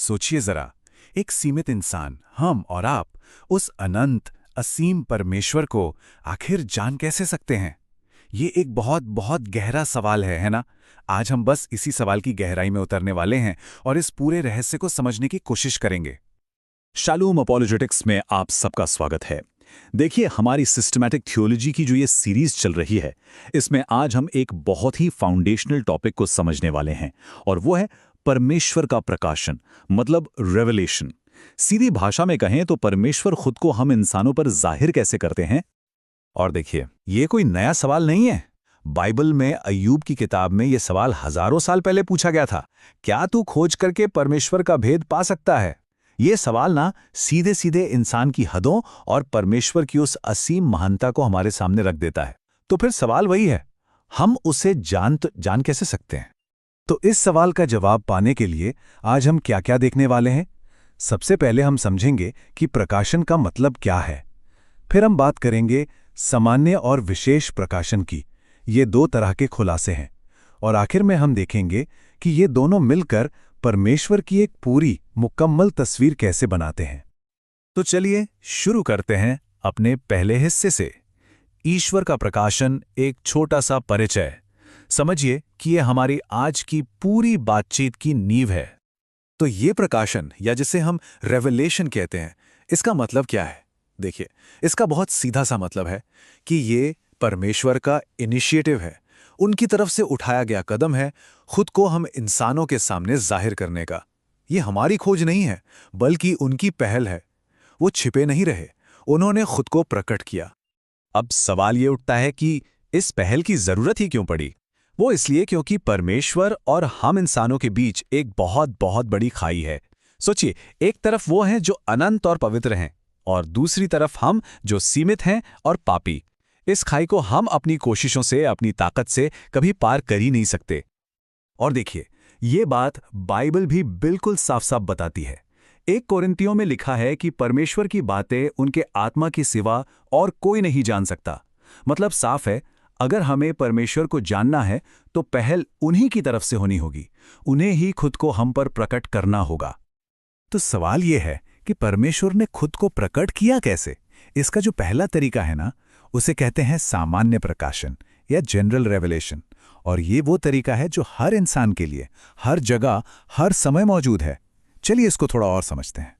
सोचिए जरा, एक सीमित इंसान, हम और आप, उस अनंत असीम परमेश्वर को आखिर जान कैसे सकते हैं? ये एक बहुत बहुत गहरा सवाल है ना? आज हम बस इसी सवाल की गहराई में उतरने वाले हैं और इस पूरे रहस्य को समझने की कोशिश करेंगे। शालोम अपॉलोजेटिक्स में आप सबका स्वागत है। देखिए, हमारी सिस्टमैटिक थियोलॉजी की जो ये सीरीज चल रही है, इसमें आज हम एक बहुत ही फाउंडेशनल टॉपिक को समझने वाले हैं और वो है परमेश्वर का प्रकाशन, मतलब रेवलेशन। सीधी भाषा में कहें तो परमेश्वर खुद को हम इंसानों पर जाहिर कैसे करते हैं। और देखिए, ये कोई नया सवाल नहीं है। बाइबल में अय्यूब की किताब में ये सवाल हजारों साल पहले पूछा गया था। क्या तू खोज करके परमेश्वर का भेद पा सकता है? ये सवाल ना सीधे सीधे इंसान की हदों और परमेश्वर की उस असीम महानता को हमारे सामने रख देता है। तो फिर सवाल वही है, हम उसे जान कैसे सकते हैं? तो इस सवाल का जवाब पाने के लिए आज हम क्या क्या देखने वाले हैं। सबसे पहले हम समझेंगे कि प्रकाशन का मतलब क्या है। फिर हम बात करेंगे सामान्य और विशेष प्रकाशन की। ये दो तरह के खुलासे हैं। और आखिर में हम देखेंगे कि ये दोनों मिलकर परमेश्वर की एक पूरी मुकम्मल तस्वीर कैसे बनाते हैं। तो चलिए शुरू करते हैं अपने पहले हिस्से से। ईश्वर का प्रकाशन, एक छोटा सा परिचय। समझिए कि ये हमारी आज की पूरी बातचीत की नींव है। तो ये प्रकाशन, या जिसे हम रेवलेशन कहते हैं, इसका मतलब क्या है? देखिए, इसका बहुत सीधा सा मतलब है कि ये परमेश्वर का इनिशिएटिव है, उनकी तरफ से उठाया गया कदम है, खुद को हम इंसानों के सामने जाहिर करने का। ये हमारी खोज नहीं है, बल्कि उनकी पहल है। वो छिपे नहीं रहे, उन्होंने खुद को प्रकट किया। अब सवाल ये उठता है कि इस पहल की जरूरत ही क्यों पड़ी? वो इसलिए क्योंकि परमेश्वर और हम इंसानों के बीच एक बहुत बहुत बड़ी खाई है। सोचिए, एक तरफ वो हैं जो अनंत और पवित्र हैं, और दूसरी तरफ हम जो सीमित हैं और पापी। इस खाई को हम अपनी कोशिशों से, अपनी ताकत से कभी पार कर ही नहीं सकते। और देखिए, ये बात बाइबल भी बिल्कुल साफ साफ बताती है। 1 कोरिन्थियों में लिखा है कि परमेश्वर की बातें उनके आत्मा के सिवा और कोई नहीं जान सकता। मतलब साफ है, अगर हमें परमेश्वर को जानना है तो पहल उन्हीं की तरफ से होनी होगी। उन्हें ही खुद को हम पर प्रकट करना होगा। तो सवाल यह है कि परमेश्वर ने खुद को प्रकट किया कैसे? इसका जो पहला तरीका है ना, उसे कहते हैं सामान्य प्रकाशन या जनरल रेवलेशन। और ये वो तरीका है जो हर इंसान के लिए, हर जगह, हर समय मौजूद है। चलिए इसको थोड़ा और समझते हैं।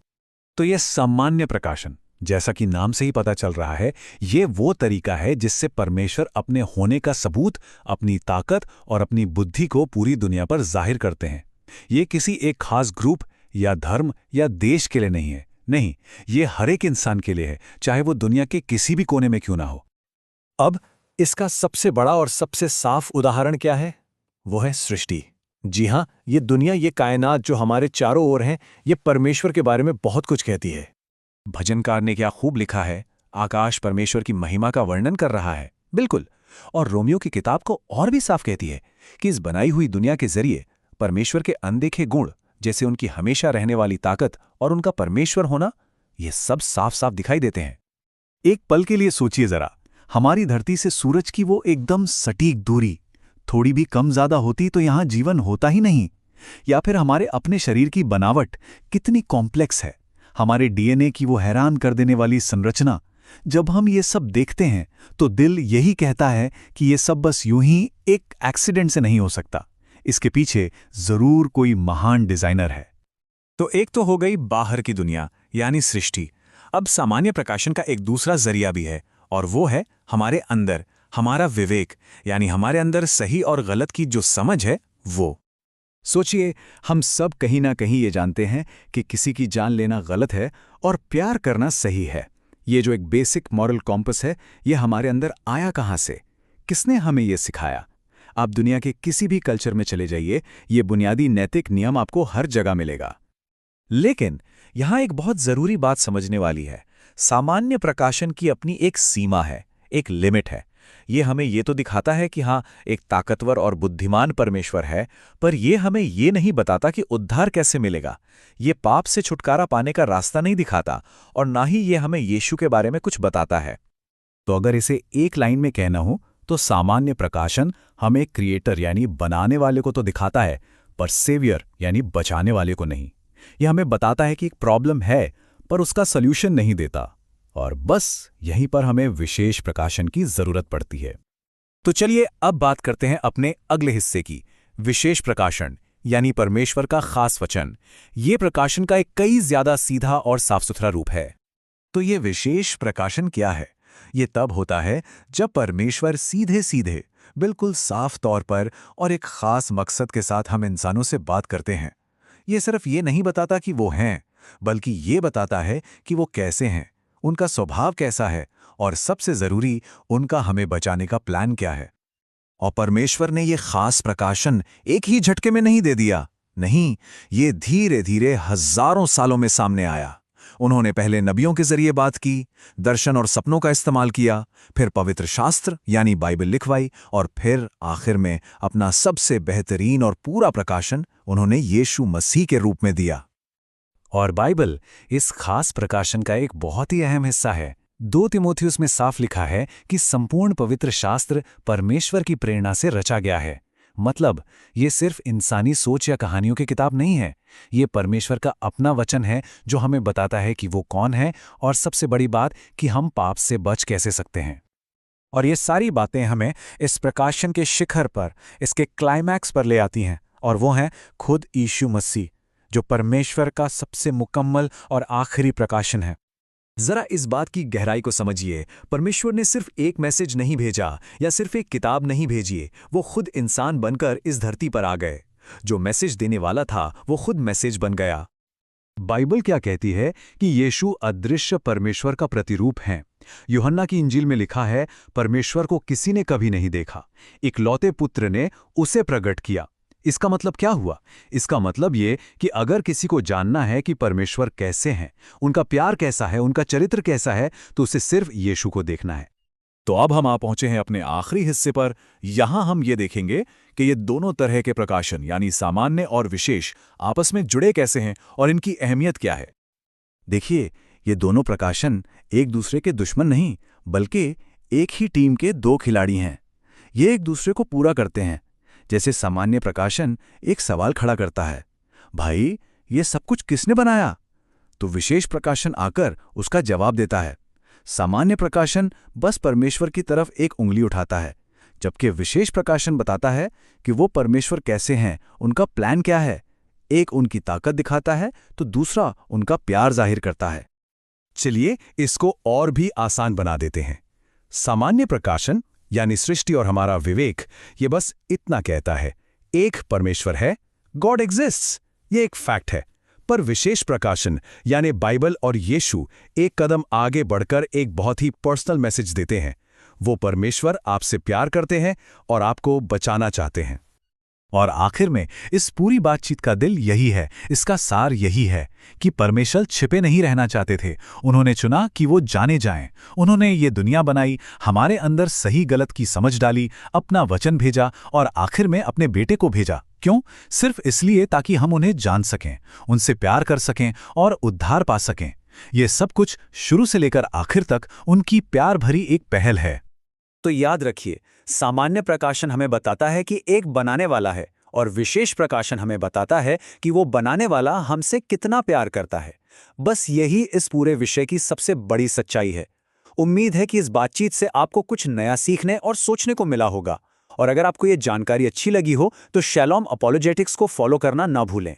तो यह सामान्य प्रकाशन, जैसा कि नाम से ही पता चल रहा है, ये वो तरीका है जिससे परमेश्वर अपने होने का सबूत, अपनी ताकत और अपनी बुद्धि को पूरी दुनिया पर जाहिर करते हैं। ये किसी एक खास ग्रुप या धर्म या देश के लिए नहीं है। नहीं, ये हर एक इंसान के लिए है, चाहे वो दुनिया के किसी भी कोने में क्यों ना हो। अब इसका सबसे बड़ा और सबसे साफ उदाहरण क्या है? वो है सृष्टि। जी हां, ये दुनिया, ये कायनात जो हमारे चारों ओर है, ये परमेश्वर के बारे में बहुत कुछ कहती है। भजनकार ने क्या खूब लिखा है, आकाश परमेश्वर की महिमा का वर्णन कर रहा है। बिल्कुल। और रोमियो की किताब को और भी साफ कहती है कि इस बनाई हुई दुनिया के जरिए परमेश्वर के अनदेखे गुण, जैसे उनकी हमेशा रहने वाली ताकत और उनका परमेश्वर होना, ये सब साफ साफ दिखाई देते हैं। एक पल के लिए सोचिए जरा, हमारी धरती से सूरज की वो एकदम सटीक दूरी थोड़ी भी कम ज्यादा होती तो यहां जीवन होता ही नहीं। या फिर हमारे अपने शरीर की बनावट कितनी कॉम्प्लेक्स है, हमारे डीएनए की वो हैरान कर देने वाली संरचना। जब हम ये सब देखते हैं तो दिल यही कहता है कि ये सब बस यूं ही एक एक्सीडेंट से नहीं हो सकता। इसके पीछे जरूर कोई महान डिजाइनर है। तो एक तो हो गई बाहर की दुनिया, यानी सृष्टि। अब सामान्य प्रकाशन का एक दूसरा जरिया भी है, और वो है हमारे अंदर, हमारा विवेक, यानी हमारे अंदर सही और गलत की जो समझ है वो। सोचिए, हम सब कहीं ना कहीं ये जानते हैं कि किसी की जान लेना गलत है और प्यार करना सही है। ये जो एक बेसिक मॉरल कॉम्पस है, ये हमारे अंदर आया कहाँ से? किसने हमें ये सिखाया? आप दुनिया के किसी भी कल्चर में चले जाइए, ये बुनियादी नैतिक नियम आपको हर जगह मिलेगा। लेकिन यहां एक बहुत जरूरी बात समझने वाली है। सामान्य प्रकाशन की अपनी एक सीमा है, एक लिमिट है। ये हमें ये तो दिखाता है कि हाँ, एक ताकतवर और बुद्धिमान परमेश्वर है, पर ये हमें ये नहीं बताता कि उद्धार कैसे मिलेगा। ये पाप से छुटकारा पाने का रास्ता नहीं दिखाता, और ना ही ये हमें यीशु के बारे में कुछ बताता है। तो अगर इसे एक लाइन में कहना हो तो सामान्य प्रकाशन हमें क्रिएटर यानी बनाने वाले को तो दिखाता है, पर सेवियर यानी बचाने वाले को नहीं। यह हमें बताता है कि एक प्रॉब्लम है, पर उसका सॉल्यूशन नहीं देता। और बस यहीं पर हमें विशेष प्रकाशन की जरूरत पड़ती है। तो चलिए अब बात करते हैं अपने अगले हिस्से की, विशेष प्रकाशन यानी परमेश्वर का खास वचन। ये प्रकाशन का एक कई ज्यादा सीधा और साफ सुथरा रूप है। तो ये विशेष प्रकाशन क्या है? ये तब होता है जब परमेश्वर सीधे सीधे, बिल्कुल साफ तौर पर और एक खास मकसद के साथ हम इंसानों से बात करते हैं। ये सिर्फ ये नहीं बताता कि वो हैं, बल्कि ये बताता है कि वो कैसे हैं, उनका स्वभाव कैसा है, और सबसे जरूरी, उनका हमें बचाने का प्लान क्या है। और परमेश्वर ने ये खास प्रकाशन एक ही झटके में नहीं दे दिया। नहीं, ये धीरे धीरे हजारों सालों में सामने आया। उन्होंने पहले नबियों के जरिए बात की, दर्शन और सपनों का इस्तेमाल किया, फिर पवित्र शास्त्र यानी बाइबल लिखवाई, और फिर आखिर में अपना सबसे बेहतरीन और पूरा प्रकाशन उन्होंने यीशु मसीह के रूप में दिया। और बाइबल इस खास प्रकाशन का एक बहुत ही अहम हिस्सा है। 2 तिमोथियुस में साफ लिखा है कि संपूर्ण पवित्र शास्त्र परमेश्वर की प्रेरणा से रचा गया है। मतलब ये सिर्फ इंसानी सोच या कहानियों की किताब नहीं है, ये परमेश्वर का अपना वचन है जो हमें बताता है कि वो कौन है, और सबसे बड़ी बात कि हम पाप से बच कैसे सकते हैं। और ये सारी बातें हमें इस प्रकाशन के शिखर पर, इसके क्लाइमैक्स पर ले आती हैं, और वो हैं खुद यीशु मसीह, जो परमेश्वर का सबसे मुकम्मल और आखिरी प्रकाशन है। जरा इस बात की गहराई को समझिए। परमेश्वर ने सिर्फ एक मैसेज नहीं भेजा या सिर्फ एक किताब नहीं भेजी, वो खुद इंसान बनकर इस धरती पर आ गए। जो मैसेज देने वाला था वो खुद मैसेज बन गया। बाइबल क्या कहती है कि यीशु अदृश्य परमेश्वर का प्रतिरूप हैं। यूहन्ना की इंजील में लिखा है, परमेश्वर को किसी ने कभी नहीं देखा, इकलौते पुत्र ने उसे प्रकट किया। इसका मतलब क्या हुआ? इसका मतलब ये कि अगर किसी को जानना है कि परमेश्वर कैसे हैं, उनका प्यार कैसा है, उनका चरित्र कैसा है, तो उसे सिर्फ यीशु को देखना है। तो अब हम आ पहुंचे हैं अपने आखिरी हिस्से पर। यहां हम ये देखेंगे कि ये दोनों तरह के प्रकाशन यानी सामान्य और विशेष आपस में जुड़े कैसे हैं और इनकी अहमियत क्या है। देखिए, ये दोनों प्रकाशन एक दूसरे के दुश्मन नहीं, बल्कि एक ही टीम के 2 खिलाड़ी हैं। ये एक दूसरे को पूरा करते हैं। जैसे सामान्य प्रकाशन एक सवाल खड़ा करता है, भाई ये सब कुछ किसने बनाया? तो विशेष प्रकाशन आकर उसका जवाब देता है। सामान्य प्रकाशन बस परमेश्वर की तरफ एक उंगली उठाता है, जबकि विशेष प्रकाशन बताता है कि वो परमेश्वर कैसे हैं, उनका प्लान क्या है। एक उनकी ताकत दिखाता है तो दूसरा उनका प्यार जाहिर करता है। चलिए इसको और भी आसान बना देते हैं। सामान्य प्रकाशन यानी सृष्टि और हमारा विवेक, ये बस इतना कहता है, एक परमेश्वर है, गॉड एग्जिस्ट्स, ये एक फैक्ट है। पर विशेष प्रकाशन यानी बाइबल और यीशु एक कदम आगे बढ़कर एक बहुत ही पर्सनल मैसेज देते हैं। वो परमेश्वर आपसे प्यार करते हैं और आपको बचाना चाहते हैं। और आखिर में इस पूरी बातचीत का दिल यही है, इसका सार यही है कि परमेश्वर छिपे नहीं रहना चाहते थे। उन्होंने चुना कि वो जाने जाएं। उन्होंने ये दुनिया बनाई, हमारे अंदर सही गलत की समझ डाली, अपना वचन भेजा और आखिर में अपने बेटे को भेजा। क्यों? सिर्फ इसलिए ताकि हम उन्हें जान सकें, उनसे प्यार कर सकें और उद्धार पा सकें। ये सब कुछ शुरू से लेकर आखिर तक उनकी प्यार भरी एक पहल है। तो याद रखिए, सामान्य प्रकाशन हमें बताता है कि एक बनाने वाला है, और विशेष प्रकाशन हमें बताता है कि वो बनाने वाला हमसे कितना प्यार करता है। बस यही इस पूरे विषय की सबसे बड़ी सच्चाई है। उम्मीद है कि इस बातचीत से आपको कुछ नया सीखने और सोचने को मिला होगा। और अगर आपको ये जानकारी अच्छी लगी हो तो शैलोम अपोलोजेटिक्स को फॉलो करना ना भूलें।